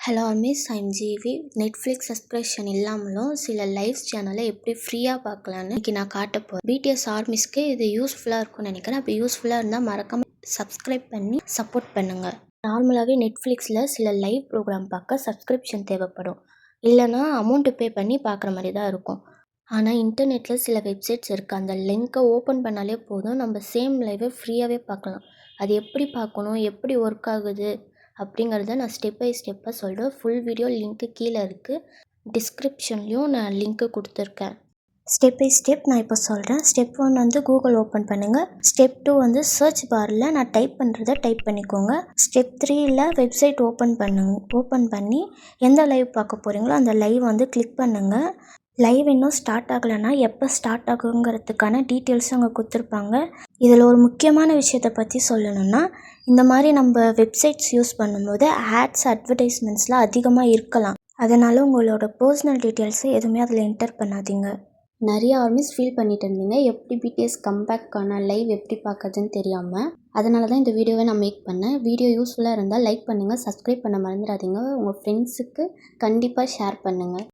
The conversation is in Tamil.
Hello miss I'm Jivi. Netflix subscription இல்லாமலும் சில லைவ் சேனலை எப்படி ஃப்ரீயாக பார்க்கலான்னு இன்றைக்கி நான் காட்ட போகிறேன். பிடிஎஸ் ஆர்மிஸ்க்கு இது யூஸ்ஃபுல்லாக இருக்கும்னு நினைக்கிறேன். அப்படி யூஸ்ஃபுல்லாக இருந்தால் மறக்காமல் சப்ஸ்கிரைப் பண்ணி சப்போர்ட் பண்ணுங்கள். நார்மலாகவே நெட்ஃப்ளிக்ஸில் சில லைவ் ப்ரோக்ராம் பார்க்க சப்ஸ்கிரிப்ஷன் தேவைப்படும். இல்லைனா அமௌண்ட்டு பே பண்ணி பார்க்குற மாதிரி தான் இருக்கும். ஆனால் இன்டர்நெட்டில் சில வெப்சைட்ஸ் இருக்குது. அந்த லிங்க்கை ஓப்பன் பண்ணாலே போதும், நம்ம சேம் லைவை ஃப்ரீயாகவே பார்க்கலாம். அது எப்படி பார்க்கணும், எப்படி ஒர்க் ஆகுது அப்படிங்கிறத நான் ஸ்டெப் பை ஸ்டெப்பாக சொல்கிறேன். ஃபுல் வீடியோ லிங்க்கு கீழே இருக்குது, டிஸ்கிரிப்ஷன்லேயும் நான் லிங்க்கு கொடுத்துருக்கேன். ஸ்டெப் பை ஸ்டெப் நான் இப்போ சொல்கிறேன். ஸ்டெப் 1 வந்து கூகுள் ஓப்பன் பண்ணுங்கள். ஸ்டெப் 2 வந்து சர்ச் பாரில் நான் டைப் பண்ணுறத டைப் பண்ணிக்கோங்க. ஸ்டெப் 3ல் வெப்சைட் ஓப்பன் பண்ணி எந்த லைவ் பார்க்க போகிறீங்களோ அந்த லைவ் வந்து கிளிக் பண்ணுங்கள். லைவ் இன்னும் ஸ்டார்ட் ஆகலைன்னா எப்போ ஸ்டார்ட் ஆகுங்கிறதுக்கான டீட்டெயில்ஸும் அங்கே கொடுத்துருப்பாங்க. இதில் ஒரு முக்கியமான விஷயத்தை பற்றி சொல்லணும்னா, இந்த மாதிரி நம்ம வெப்சைட்ஸ் யூஸ் பண்ணும்போது ஆட்ஸ், அட்வர்டைஸ்மெண்ட்ஸ்லாம் அதிகமாக இருக்கலாம். அதனால் உங்களோட பர்சனல் டீட்டெயில்ஸை எதுவுமே அதில் என்டர் பண்ணாதீங்க. நிறைய ஆர்மிஸ் ஃபீல் பண்ணிட்டு இருந்தீங்க, எப்படி பிடிஎஸ் கம்பேக்கான லைவ் எப்படி பார்க்குறதுன்னு தெரியாமல். அதனால தான் இந்த வீடியோவை நான் மேக் பண்ணேன். வீடியோ யூஸ்ஃபுல்லாக இருந்தால் லைக் பண்ணுங்கள், சப்ஸ்கிரைப் பண்ண மறந்துடாதீங்க. உங்கள் ஃப்ரெண்ட்ஸுக்கு கண்டிப்பாக ஷேர் பண்ணுங்கள்.